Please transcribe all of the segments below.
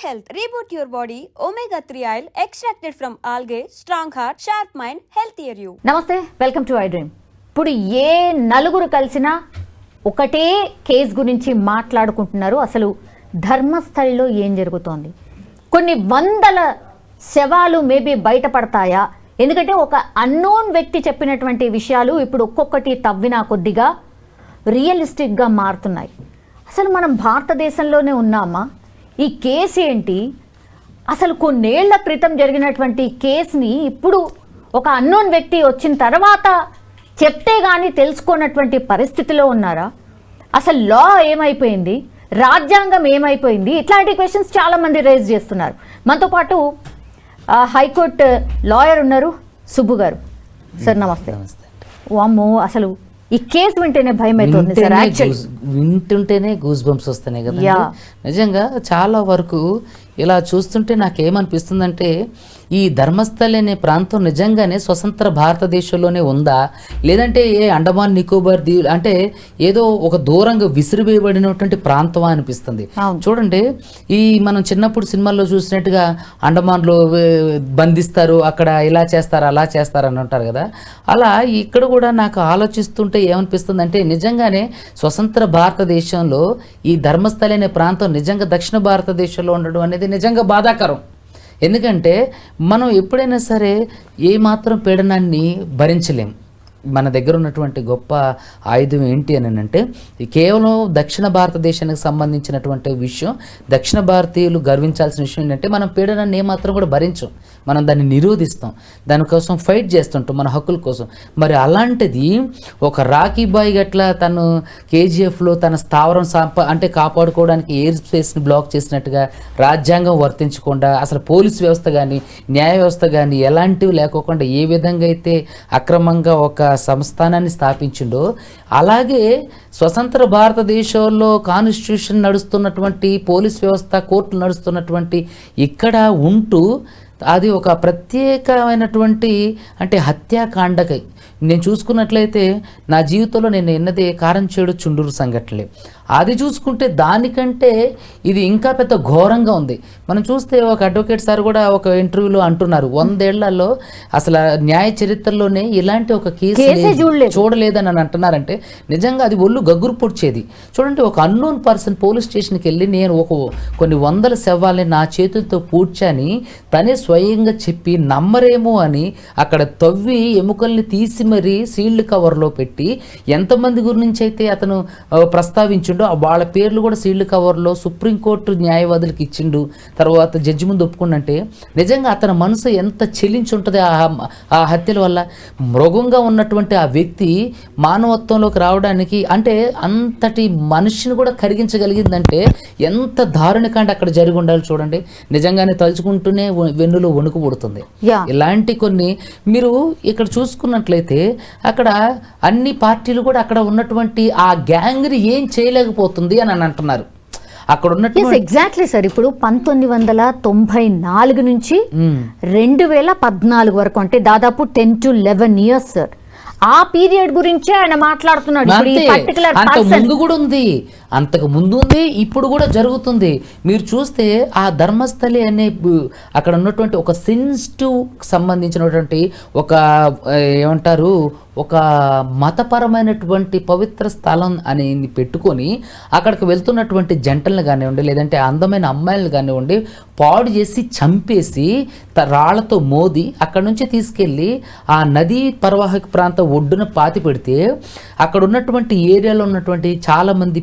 health. Reboot your body. Omega-3 oil extracted from algae. Strong heart, sharp mind, healthier you. నమస్తే, welcome to I dream. ఇప్పుడు ఏ నలుగురు కలిసినా ఒకటే case గురించి మాట్లాడుకుంటున్నారు. అసలు ధర్మస్థలిలో ఏం జరుగుతోంది? కొన్ని వందల శవాలు మేబీ బయటపడతాయా? ఎందుకంటే ఒక అన్నోన్ వ్యక్తి చెప్పినటువంటి విషయాలు ఇప్పుడు ఒక్కొక్కటి తవ్వినా కొద్దిగా రియలిస్టిక్గా మారుతున్నాయి. అసలు మనం భారతదేశంలోనే ఉన్నామా? ఈ కేసు ఏంటి? అసలు కొన్నేళ్ల క్రితం జరిగినటువంటి కేసుని ఇప్పుడు ఒక అన్నోన్ వ్యక్తి వచ్చిన తర్వాత చెప్తే కానీ తెలుసుకోనటువంటి పరిస్థితిలో ఉన్నారా? అసలు లా ఏమైపోయింది? రాజ్యాంగం ఏమైపోయింది? ఇట్లాంటి క్వశ్చన్స్ చాలామంది రేజ్ చేస్తున్నారు. మనతో పాటు హైకోర్టు లాయర్ ఉన్నారు, సుబ్బు గారు. సార్ నమస్తే. వామ్మో, అసలు ఈ కేసు వింటేనే భయం అవుతుంది సార్. వింటుంటేనే గూస్ బంప్స్ వస్తున్నాయి కదా. నిజంగా చాలా వరకు ఇలా చూస్తుంటే నాకేమనిపిస్తుందంటే ఈ ధర్మస్థలి అనే ప్రాంతం నిజంగానే స్వతంత్ర భారతదేశంలోనే ఉందా, లేదంటే ఏ అండమాన్ నికోబార్ దీవులు అంటే ఏదో ఒక దూరంగా విసిరివేయబడినటువంటి ప్రాంతమా అనిపిస్తుంది. చూడండి, ఈ మనం చిన్నప్పుడు సినిమాల్లో చూసినట్టుగా అండమాన్లో బంధిస్తారు, అక్కడ ఇలా చేస్తారు అలా చేస్తారు అని అంటారు కదా. అలా ఇక్కడ కూడా నాకు ఆలోచిస్తుంటే ఏమనిపిస్తుంది అంటే నిజంగానే స్వతంత్ర భారతదేశంలో ఈ ధర్మస్థలి అనే ప్రాంతం నిజంగా దక్షిణ భారతదేశంలో ఉండడం అనేది నిజంగా బాధాకరం. ఎందుకంటే మనం ఎప్పుడైనా సరే ఏమాత్రం పీడనాన్ని భరించలేం. మన దగ్గర ఉన్నటువంటి గొప్ప ఆయుధం ఏంటి అని అంటే కేవలం దక్షిణ భారతదేశానికి సంబంధించినటువంటి విషయం, దక్షిణ భారతీయులు గర్వించాల్సిన విషయం ఏంటంటే మనం పీడనాన్ని ఏమాత్రం కూడా భరించం, మనం దాన్ని నిరోధిస్తాం, దానికోసం ఫైట్ చేస్తుంటాం మన హక్కుల కోసం. మరి అలాంటిది ఒక రాకీ బాయ్ గట్లా తను కేజీఎఫ్లో తన స్థావరం అంటే కాపాడుకోవడానికి ఎయిర్ స్పేస్ని బ్లాక్ చేసినట్టుగా రాజ్యాంగం వర్తించకుండా అసలు పోలీస్ వ్యవస్థ కానీ న్యాయ వ్యవస్థ కానీ ఎలాంటివి లేకోకుండా ఏ విధంగా అయితే అక్రమంగా ఒక సంస్థానాన్ని స్థాపించిండో అలాగే స్వతంత్ర భారతదేశంలో కాన్స్టిట్యూషన్ నడుస్తున్నటువంటి పోలీస్ వ్యవస్థ, కోర్టులు నడుస్తున్నటువంటి ఇక్కడ ఉంటూ అది ఒక ప్రత్యేకమైనటువంటి అంటే హత్యాకాండకై నేను చూసుకున్నట్లయితే నా జీవితంలో నేను ఎన్నదే కారంచేడు చుండూరు సంఘటనలే. అది చూసుకుంటే దానికంటే ఇది ఇంకా పెద్ద ఘోరంగా ఉంది. మనం చూస్తే ఒక అడ్వకేట్ సార్ కూడా ఒక ఇంటర్వ్యూలో అంటున్నారు 100 ఏళ్లలో అసలు న్యాయ చరిత్రలోనే ఇలాంటి ఒక కేసు చూడలేదని అని అంటున్నారంటే నిజంగా అది ఒళ్ళు గగ్గురు పొడిచేది. చూడండి, ఒక అన్నోన్ పర్సన్ పోలీస్ స్టేషన్కి వెళ్ళి నేను కొన్ని వందల శవాలని నా చేతులతో పూడ్చాని తనే స్వయంగా చెప్పి నమ్మరేమో అని అక్కడ తవ్వి ఎముకల్ని తీసి మరీ సీల్డ్ కవర్లో పెట్టి ఎంతమంది గురించి అయితే అతను ప్రస్తావించిండో వాళ్ళ పేర్లు కూడా సీల్డ్ కవర్లో సుప్రీంకోర్టు న్యాయవాదులకు ఇచ్చిండు, తర్వాత జడ్జి ముందు ఒప్పుకుండంటే నిజంగా అతని మనసు ఎంత చెల్లించి ఉంటుంది ఆ హత్యల వల్ల. మృగంగా ఉన్నటువంటి ఆ వ్యక్తి మానవత్వంలోకి రావడానికి అంటే అంతటి మనిషిని కూడా కరిగించగలిగిందంటే ఎంత దారుణకాండ అక్కడ జరిగి ఉండాలి చూడండి. నిజంగానే తలుచుకుంటూనే వెన్నులో వణుకు పుడుతుంది. ఇలాంటి కొన్ని మీరు ఇక్కడ చూసుకున్నట్లయితే అక్కడ అన్ని పార్టీలు కూడా అక్కడ ఉన్నటువంటి ఆ గ్యాంగ్ని ఏం చేయలేకపోతుంది అని అంటున్నారు. అక్కడ ఉన్నట్టు ఎగ్జాక్ట్లీ సార్. ఇప్పుడు 1994 నుంచి 2014 వరకు అంటే దాదాపు 10 to 11 years సార్. ఆ పీరియడ్ గురించే ఆయన మాట్లాడుతున్నాడు. అంతకు ముందు కూడా ఉంది, అంతకు ముందు ఉంది, ఇప్పుడు కూడా జరుగుతుంది. మీరు చూస్తే ఆ ధర్మస్థలి అనే అక్కడ ఉన్నటువంటి ఒక సెన్సిటివ్ సంబంధించినటువంటి ఒక ఏమంటారు ఒక మతపరమైనటువంటి పవిత్ర స్థలం అనేది పెట్టుకొని అక్కడికి వెళ్తున్నటువంటి జంటలను కానివ్వండి లేదంటే అందమైన అమ్మాయిలను కానివ్వండి పాడు చేసి చంపేసి రాళ్లతో మోది అక్కడ నుంచి తీసుకెళ్ళి ఆ నదీ పరివాహక ప్రాంతం ఒడ్డున పాతి పెడితే అక్కడ ఉన్నటువంటి ఏరియాలో ఉన్నటువంటి చాలామంది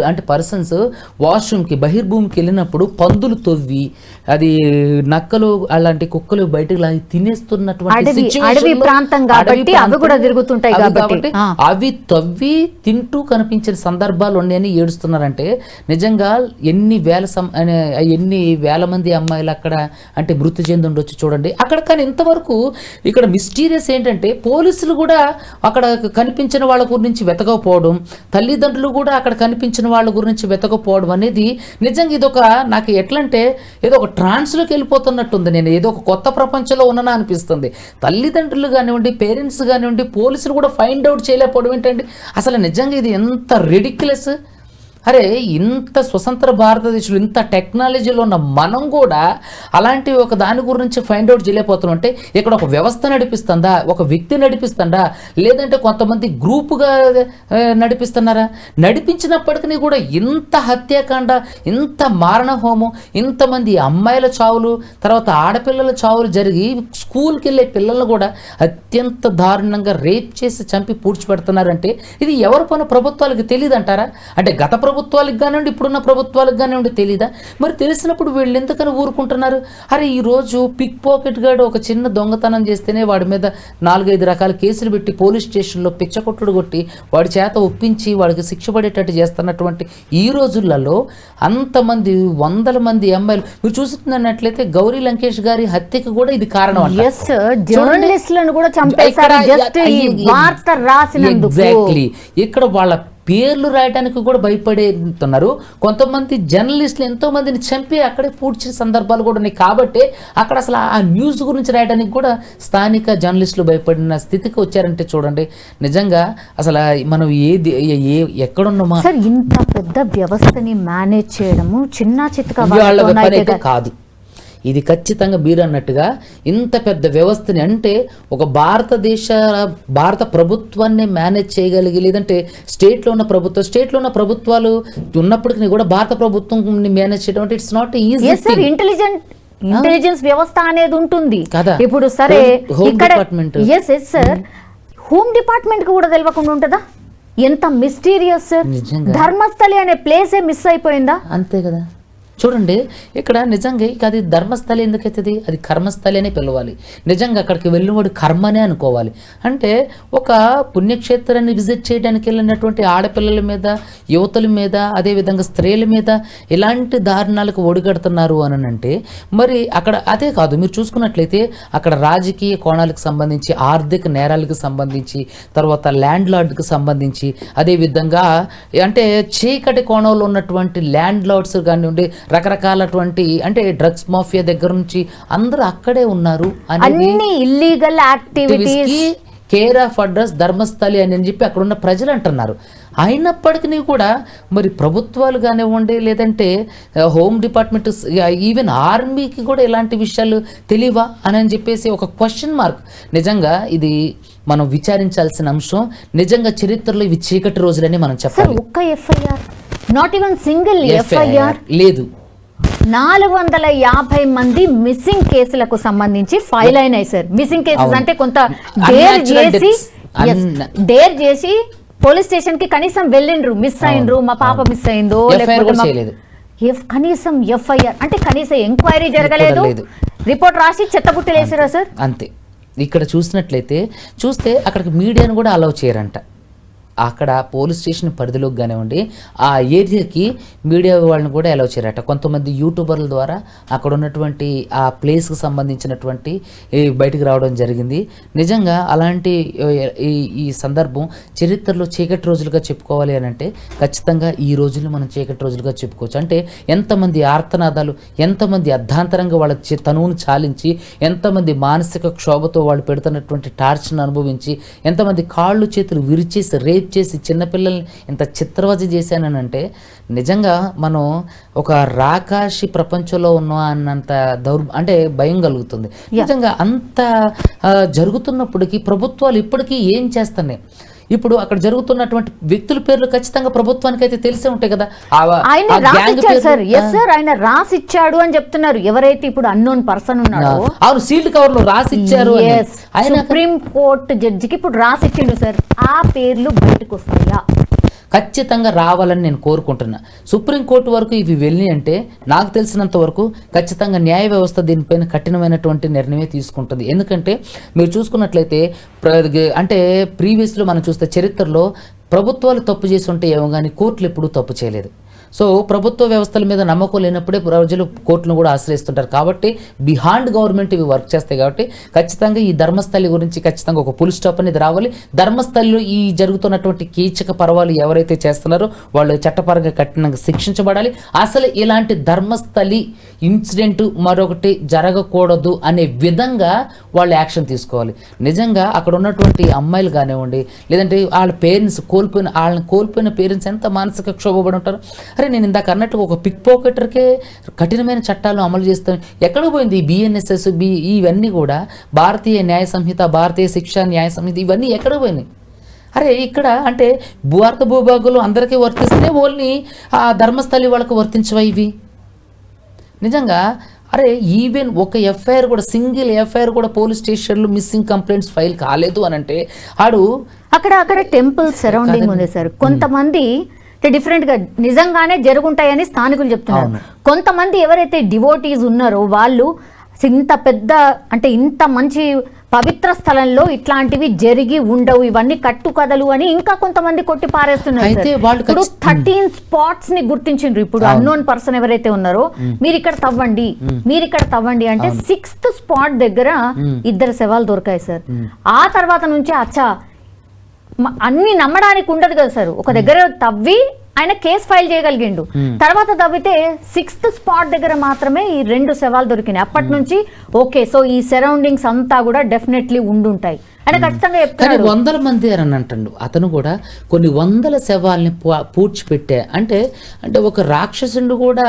అంటే పర్సన్స్ వాష్రూమ్కి బహిర్భూమికి వెళ్ళినప్పుడు పందులు తవ్వి అది నక్కలు అలాంటి కుక్కలు బయటకు లాగి తినేస్తున్నటువంటి కాబట్టి అవి తవ్వి తింటూ కనిపించిన సందర్భాలు ఉన్నాయని ఏడుస్తున్నారంటే నిజంగా ఎన్ని వేల మంది అమ్మాయిలు అక్కడ అంటే మృతి చెంది ఉండొచ్చు చూడండి అక్కడ. కానీ ఇంతవరకు ఇక్కడ మిస్టీరియస్ ఏంటంటే పోలీసులు కూడా అక్కడ కనిపించిన వాళ్ళ గురించి వెతకపోవడం, తల్లిదండ్రులు కూడా అక్కడ కనిపించిన వాళ్ళ గురించి వెతకపోవడం అనేది నిజంగా ఇదొక నాకు ఎట్లంటే ఏదో ఒక ట్రాన్స్లోకి వెళ్ళిపోతున్నట్టుంది. నేను ఏదో ఒక కొత్త ప్రపంచంలో ఉన్నానా అనిపిస్తుంది. తల్లిదండ్రులు కానివ్వండి, పేరెంట్స్ కానివ్వండి, పోలీసులు కూడా ఫైండ్ అవుట్ చేయలేకపోవడం ఏంటండి అసలు. నిజంగా ఇది ఎంత రెడిక్యులస్. అరే ఇంత స్వతంత్ర భారతదేశంలో ఇంత టెక్నాలజీలో ఉన్న మనం కూడా అలాంటి ఒక దాని గురించి ఫైండ్ అవుట్ చేయలేకపోతున్నాం. అంటే ఇక్కడ ఒక వ్యవస్థ నడిపిస్తుందా, ఒక వ్యక్తి నడిపిస్తుందా, లేదంటే కొంతమంది గ్రూపుగా నడిపిస్తున్నారా? నడిపించినప్పటికీ కూడా ఇంత హత్యాకాండ, ఇంత మారణ హోమం, ఇంతమంది అమ్మాయిల చావులు, తర్వాత ఆడపిల్లల చావులు జరిగి స్కూల్కి వెళ్ళే పిల్లలను కూడా అత్యంత దారుణంగా రేప్ చేసి చంపి పూడ్చిపెడుతున్నారంటే ఇది ఎవరి పని? ప్రభుత్వాలకు తెలియదు అంటారా? అంటే గత ప్రభుత్వాలకు కానివ్వండి, ఇప్పుడున్న ప్రభుత్వాలకు కానివ్వండి తెలీదా? మరి తెలిసినప్పుడు వీళ్ళు ఎందుకని ఊరుకుంటున్నారు? అరే ఈరోజు పిక్ పాకెట్ గాడు ఒక చిన్న దొంగతనం చేస్తేనే వాడి మీద 4-5 రకాల కేసులు పెట్టి పోలీస్ స్టేషన్లో పిచ్చకొట్టుడు కొట్టి వాడి చేత ఒప్పించి వాడికి శిక్ష పడేటట్టు చేస్తున్నటువంటి ఈ రోజులలో అంతమంది 100 మంది అమ్మాయిలు మీరు చూస్తున్నట్లయితే గౌరీ లంకేష్ గారి హత్యకి కూడా ఇది కారణం అంట. జర్నలిస్టులను కూడా చంపేశారు జస్ట్ ఈ వార్త రాసినందుకు. ఎగ్జాక్ట్లీ. ఇక్కడ వాళ్ళ పేర్లు రాయడానికి కూడా భయపడుతున్నారు. కొంతమంది జర్నలిస్టులు ఎంతో మందిని చంపి అక్కడే పూడ్చిన సందర్భాలు కూడా ఉన్నాయి. కాబట్టి అక్కడ అసలు ఆ న్యూస్ గురించి రాయడానికి కూడా స్థానిక జర్నలిస్టులు భయపడిన స్థితికి వచ్చారంటే చూడండి, నిజంగా అసలు మనం ఎక్కడున్నామా? సార్ ఇంత పెద్ద వ్యవస్థని మేనేజ్ చేయడము చిన్న చిత్తగా కాదు. ఇది ఖచ్చితంగా మీరు అన్నట్టుగా ఇంత పెద్ద వ్యవస్థని, అంటే ఒక భారత ప్రభుత్వాన్ని మేనేజ్ చేయగలిగి, లేదంటే స్టేట్లో ఉన్న ప్రభుత్వాలు ఉన్నప్పటికీ కూడా భారత ప్రభుత్వం మేనేజ్ చేయడం అంటే ఇట్స్ నాట్ ఈజీ. ఇంటెలిజెన్స్ వ్యవస్థ అనేది ఉంటుంది కదా. ఇప్పుడు సరే ఇక్కడ డిపార్ట్మెంట్, హోమ్ డిపార్ట్మెంట్ కి కూడా తెలియకుండా ఉంటుందా? ఎంత మిస్టీరియస్ సార్. ధర్మస్థలి అనే ప్లేసే మిస్ అయిపోయిందా? అంతే కదా. చూడండి ఇక్కడ నిజంగా అది ధర్మస్థలి ఎందుకైతుంది? అది కర్మస్థలి అనే పిలవాలి. నిజంగా అక్కడికి వెళ్ళినవాడు కర్మనే అనుకోవాలి. అంటే ఒక పుణ్యక్షేత్రాన్ని విజిట్ చేయడానికి వెళ్ళినటువంటి ఆడపిల్లల మీద, యువతుల మీద, అదేవిధంగా స్త్రీల మీద ఇలాంటి దారుణాలకు ఒడిగడుతున్నారు అని అంటే మరి అక్కడ అదే కాదు, మీరు చూసుకున్నట్లయితే అక్కడ రాజకీయ కోణాలకు సంబంధించి, ఆర్థిక నేరాలకు సంబంధించి, తర్వాత ల్యాండ్ లార్డ్కి సంబంధించి, అదేవిధంగా అంటే చీకటి కోణంలో ఉన్నటువంటి ల్యాండ్ లార్డ్స్ కానివ్వండి, రకరకాలటువంటి అంటే డ్రగ్స్ మాఫియా దగ్గర నుంచి అందరూ అక్కడే ఉన్నారు. అన్ని illegal activities care of address Dharmasthali అని చెప్పి అక్కడ ఉన్న ప్రజలు అంటున్నారు. అయినప్పటికీ కూడా మరి ప్రభుత్వాలు కానివ్వండి, లేదంటే హోమ్ డిపార్ట్మెంట్, ఈవెన్ ఆర్మీకి కూడా ఇలాంటి విషయాలు తెలియవా అని చెప్పేసి ఒక క్వశ్చన్ మార్క్. నిజంగా ఇది మనం విచారించాల్సిన అంశం. నిజంగా చరిత్రలో ఇవి చీకటి రోజులని మనం చెప్పాలి. ఒక్క FIR, not even single FIR లేదు. 450 మంది మిస్సింగ్ కేసులకు సంబంధించి ఫైల్ అయినాయి సార్. మిస్సింగ్ కేసెస్ అంటే కొంత డేర్ చేసి పోలీస్ స్టేషన్ కి కనీసం వెళ్ళిండ్రు, మిస్ అయినరు, మా పాప మిస్ అయిందో, లేకపోతే కనీసం ఎఫ్ఐఆర్ అంటే కనీసం ఎంక్వైరీ జరగలేదు, రిపోర్ట్ రాసి చెత్తబుట్టలేసారా సార్? అంతే. ఇక్కడ చూస్తే అక్కడికి మీడియాను కూడా అలౌ చేయరంట. అక్కడ పోలీస్ స్టేషన్ పరిధిలోకి కానివ్వండి, ఆ ఏరియాకి మీడియా వాళ్ళని కూడా అలౌ చేయరట. కొంతమంది యూట్యూబర్ల ద్వారా అక్కడ ఉన్నటువంటి ఆ ప్లేస్కి సంబంధించినటువంటి బయటికి రావడం జరిగింది. నిజంగా అలాంటి ఈ సందర్భం చరిత్రలో చీకటి రోజులుగా చెప్పుకోవాలి అని అంటే ఖచ్చితంగా ఈ రోజులు మనం చీకటి రోజులుగా చెప్పుకోవచ్చు. అంటే ఎంతమంది ఆర్తనాదాలు, ఎంతమంది అర్ధాంతరంగా వాళ్ళ తనువును చాలించి, ఎంతమంది మానసిక క్షోభతో వాళ్ళు పెడుతున్నటువంటి టార్చర్ను అనుభవించి, ఎంతమంది కాళ్ళు చేతులు విరిచేసి రేప్ చేసి చిన్నపిల్లల్ని ఇంత చిత్రవధ చేశానంటే నిజంగా మనం ఒక రాకాశి ప్రపంచంలో ఉన్నాం అన్నంత అంటే భయం కలుగుతుంది. నిజంగా అంత జరుగుతున్నప్పటికీ ప్రభుత్వాలు ఇప్పటికీ ఏం చేస్తున్నాయి? ఇప్పుడు అక్కడ జరుగుతున్నటువంటి వ్యక్తుల పేర్లు ఖచ్చితంగా ప్రభుత్వానికి అయితే తెలిసే ఉంటాయి కదా. ఆయన రాసిచ్చాడు అని చెప్తున్నారు. ఎవరైతే ఇప్పుడు అన్నోన్ పర్సన్ ఉన్నాడో, అవును, సీల్డ్ కవర్ లో రాసిచ్చారు. సుప్రీం కోర్టు జడ్జికి ఇప్పుడు రాసిచ్చిండు సార్. ఆ పేర్లు బయటకు వస్తాయా? ఖచ్చితంగా రావాలని నేను కోరుకుంటున్నా. సుప్రీంకోర్టు వరకు ఇవి వెళ్ళి అంటే నాకు తెలిసినంత వరకు ఖచ్చితంగా న్యాయ వ్యవస్థ దీనిపైన కఠినమైనటువంటి నిర్ణయమే తీసుకుంటుంది. ఎందుకంటే మీరు చూసుకున్నట్లయితే అంటే ప్రీవియస్లో మనం చూస్తే చరిత్రలో ప్రభుత్వాలు తప్పు చేసి ఉంటే ఏమో కానీ కోర్టులు ఎప్పుడూ తప్పు చేయలేదు. సో ప్రభుత్వ వ్యవస్థల మీద నమ్మకం లేనప్పుడే ప్రజలు కోర్టును కూడా ఆశ్రయిస్తుంటారు. కాబట్టి బిహాండ్ గవర్నమెంట్ ఇవి వర్క్ చేస్తాయి. కాబట్టి ఖచ్చితంగా ఈ ధర్మస్థలి గురించి ఖచ్చితంగా ఒక ఫుల్ స్టాప్ అనేది రావాలి. ధర్మస్థలిలో ఈ జరుగుతున్నటువంటి కీచక పర్వాలు ఎవరైతే చేస్తున్నారో వాళ్ళు చట్టపరంగా కఠినంగా శిక్షించబడాలి. అసలు ఇలాంటి ధర్మస్థలి ఇన్సిడెంట్ మరొకటి జరగకూడదు అనే విధంగా వాళ్ళు యాక్షన్ తీసుకోవాలి. నిజంగా అక్కడ ఉన్నటువంటి అమ్మాయిలు కానివ్వండి, లేదంటే వాళ్ళ పేరెంట్స్ కోల్పోయిన పేరెంట్స్ ఎంత మానసిక క్షోభపడి ఉంటారు. అరే నేను ఇందాక అన్నట్టు ఒక పిక్ పాకెటర్కే కఠినమైన చట్టాలు అమలు చేస్తాం. ఎక్కడ పోయింది ఈ BNSS ఇవన్నీ కూడా భారతీయ న్యాయ సంహిత, భారతీయ శిక్షా న్యాయ సంహిత ఇవన్నీ ఎక్కడ పోయినాయి? అరే ఇక్కడ అంటే భారత భూభాగంలో అందరికీ వర్తిస్తే ఓన్లీ ఆ ధర్మస్థలి వాళ్ళకి వర్తించవా ఇవి? నిజంగా అరే ఈవెన్ ఒక ఎఫ్ఐఆర్ కూడా, సింగిల్ ఎఫ్ఐఆర్ కూడా పోలీస్ స్టేషన్లో మిస్సింగ్ కంప్లైంట్స్ ఫైల్ కాలేదు అని అంటే ఆడు అక్కడ టెంపుల్ సరౌండింగ్ ఉంది సార్. కొంతమంది డిఫరెంట్ గా నిజంగానే జరుగుంటాయని స్థానికులు చెప్తున్నారు. కొంతమంది ఎవరైతే డివోటీస్ ఉన్నారో వాళ్ళు ఇంత పెద్ద అంటే ఇంత మంచి పవిత్ర స్థలంలో ఇట్లాంటివి జరిగి ఉండవు, ఇవన్నీ కట్టుకథలు అని ఇంకా కొంతమంది కొట్టి పారేస్తున్నారు. ఇప్పుడు 13 స్పాట్స్ ని గుర్తించిండ్రు. ఇప్పుడు అన్నోన్ పర్సన్ ఎవరైతే ఉన్నారో మీరు ఇక్కడ తవ్వండి అంటే 6th స్పాట్ దగ్గర 2 శవాలు దొరికాయి సార్. ఆ తర్వాత నుంచి అచ్చా అన్ని నమ్మడానికి ఉండదు కదా సార్. ఒక దగ్గర తవ్వి ఆయన కేసు ఫైల్ చేయగలిగిండు. తర్వాత తవ్వితే 6th స్పాట్ దగ్గర మాత్రమే ఈ 2 శవాలు దొరికినాయి. అప్పటి నుంచి ఓకే, సో ఈ సరౌండింగ్స్ అంతా కూడా డెఫినెట్లీ ఉండుంటాయి అంటే ఖచ్చితంగా చెప్తారు. 100 మంది అని అంటాడు అతను కూడా. కొన్ని 100 శవాల్ని పూడ్చిపెట్టే అంటే ఒక రాక్షసుడు కూడా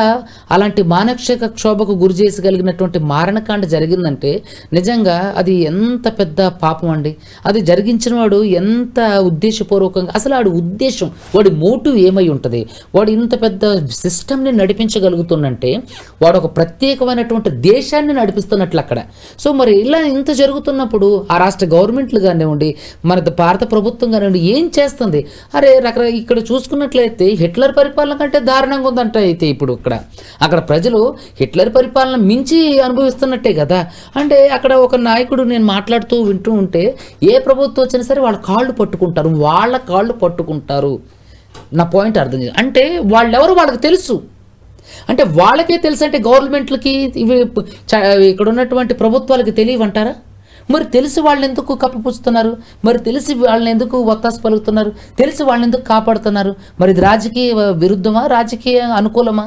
అలాంటి మానసిక క్షోభకు గురి చేసగలిగినటువంటి మారణకాండ జరిగిందంటే నిజంగా అది ఎంత పెద్ద పాపం అండి. అది జరిగించిన వాడు ఎంత ఉద్దేశపూర్వకంగా, అసలు వాడి ఉద్దేశం, వాడి మోటివ్ ఏమై ఉంటుంది? వాడు ఇంత పెద్ద సిస్టమ్ని నడిపించగలుగుతున్నంటే వాడు ఒక ప్రత్యేకమైనటువంటి దేశాన్ని నడిపిస్తున్నట్లు అక్కడ. సో మరి ఇలా ఇంత జరుగుతున్నప్పుడు ఆ రాష్ట్ర గవర్నమెంట్ కానివ్వండి, మన భారత ప్రభుత్వం కానివ్వండి ఏం చేస్తుంది? అరే ఇక్కడ చూసుకున్నట్లయితే హిట్లర్ పరిపాలన కంటే దారుణంగా ఉందంట. అయితే ఇప్పుడు అక్కడ ప్రజలు హిట్లర్ పరిపాలన మించి అనుభవిస్తున్నట్టే కదా. అంటే అక్కడ ఒక నాయకుడు నేను మాట్లాడుతూ వింటూ ఉంటే ఏ ప్రభుత్వం వచ్చినా సరే వాళ్ళ కాళ్ళు పట్టుకుంటారు. నా పాయింట్ అర్థం చేయాలి. అంటే వాళ్ళెవరు వాళ్ళకి తెలుసు. అంటే వాళ్ళకే తెలుసు అంటే గవర్నమెంట్లకి ఇవి ఇక్కడ ఉన్నటువంటి ప్రభుత్వాలకి తెలియవంటారా? మరి తెలిసి వాళ్ళని ఎందుకు కప్పిపుచ్చుతున్నారు? మరి తెలిసి వాళ్ళని ఎందుకు ఒత్తాసు పలుకుతున్నారు? తెలిసి వాళ్ళని ఎందుకు కాపాడుతున్నారు? మరి ఇది రాజకీయ విరుద్ధమా, రాజకీయ అనుకూలమా?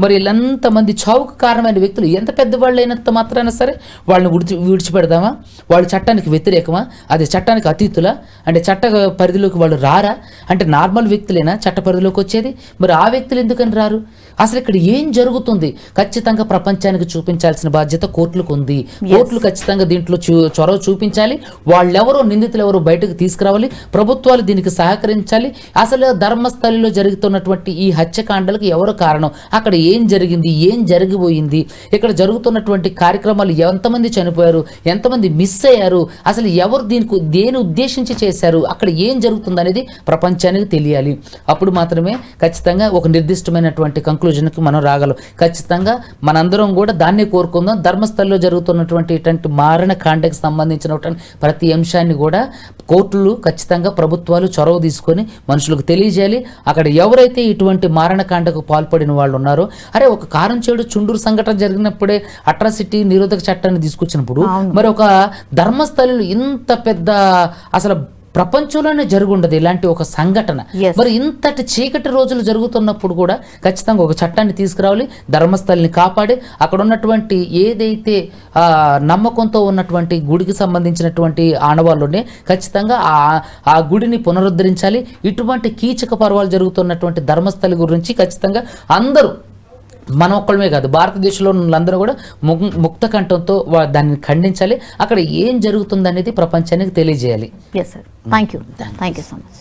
మరి ఎంతమంది చావుకు కారణమైన వ్యక్తులు ఎంత పెద్దవాళ్ళు అయినంత మాత్రాన సరే వాళ్ళని విడిచిపెడదామా? వాళ్ళు చట్టానికి వ్యతిరేకమా? అది చట్టానికి అతీతులా? అంటే చట్ట పరిధిలోకి వాళ్ళు రారా? అంటే నార్మల్ వ్యక్తులేనా చట్ట పరిధిలోకి వచ్చేది? మరి ఆ వ్యక్తులు ఎందుకని రారు? అసలు ఇక్కడ ఏం జరుగుతుంది? ఖచ్చితంగా ప్రపంచానికి చూపించాల్సిన బాధ్యత కోర్టులకు ఉంది. కోర్టులు ఖచ్చితంగా దీంట్లో చొరవ చూపించాలి. వాళ్ళెవరో నిందితులు ఎవరో బయటకు తీసుకురావాలి. ప్రభుత్వాలు దీనికి సహకరించాలి. అసలు ధర్మస్థలిలో జరుగుతున్నటువంటి ఈ హత్యకాండలకు ఎవరు కారణం? అక్కడ ఏం జరిగింది? ఏం జరిగిపోయింది? ఇక్కడ జరుగుతున్నటువంటి కార్యక్రమాలు ఎంతమంది చనిపోయారు? ఎంతమంది మిస్ అయ్యారు? అసలు ఎవరు దేని ఉద్దేశించి చేశారు? అక్కడ ఏం జరుగుతుంది అనేది ప్రపంచానికి తెలియాలి. అప్పుడు మాత్రమే ఖచ్చితంగా ఒక నిర్దిష్టమైనటువంటి కంక్లూజన్కి మనం రాగలం. ఖచ్చితంగా మనందరం కూడా దాన్ని కోరుకుందాం. ధర్మస్థలిలో జరుగుతున్నటువంటి ఇటువంటి మారణకాండకి సంబంధించినటువంటి ప్రతి అంశాన్ని కూడా కోర్టులు ఖచ్చితంగా ప్రభుత్వాలు చొరవ తీసుకొని మనుషులకు తెలియజేయాలి. అక్కడ ఎవరైతే ఇటువంటి మారణకాండకు పాల్పడిన వాళ్ళు ఉన్నారో, అరే ఒక కారంచేడు చుండూరు సంఘటన జరిగినప్పుడే అట్రాసిటీ నిరోధక చట్టాన్ని తీసుకొచ్చినప్పుడు మరి ఒక ధర్మస్థలిలో ఇంత పెద్ద అసలు ప్రపంచంలోనే జరుగుండదు ఇలాంటి ఒక సంఘటన. మరి ఇంతటి చీకటి రోజులు జరుగుతున్నప్పుడు కూడా ఖచ్చితంగా ఒక చట్టాన్ని తీసుకురావాలి. ధర్మస్థలిని కాపాడి అక్కడ ఉన్నటువంటి ఏదైతే నమ్మకంతో ఉన్నటువంటి గుడికి సంబంధించినటువంటి ఆనవాళ్ళునే ఖచ్చితంగా ఆ గుడిని పునరుద్ధరించాలి. ఇటువంటి కీచక పర్వాలు జరుగుతున్నటువంటి ధర్మస్థలి గురించి ఖచ్చితంగా అందరూ, మనం ఒక్కళ్ళమే కాదు, భారతదేశంలో వాళ్ళందరూ కూడా ముక్త కంఠంతో దాన్ని ఖండించాలి. అక్కడ ఏం జరుగుతుంది అనేది ప్రపంచానికి తెలియజేయాలి. Yes sir, thank you so much.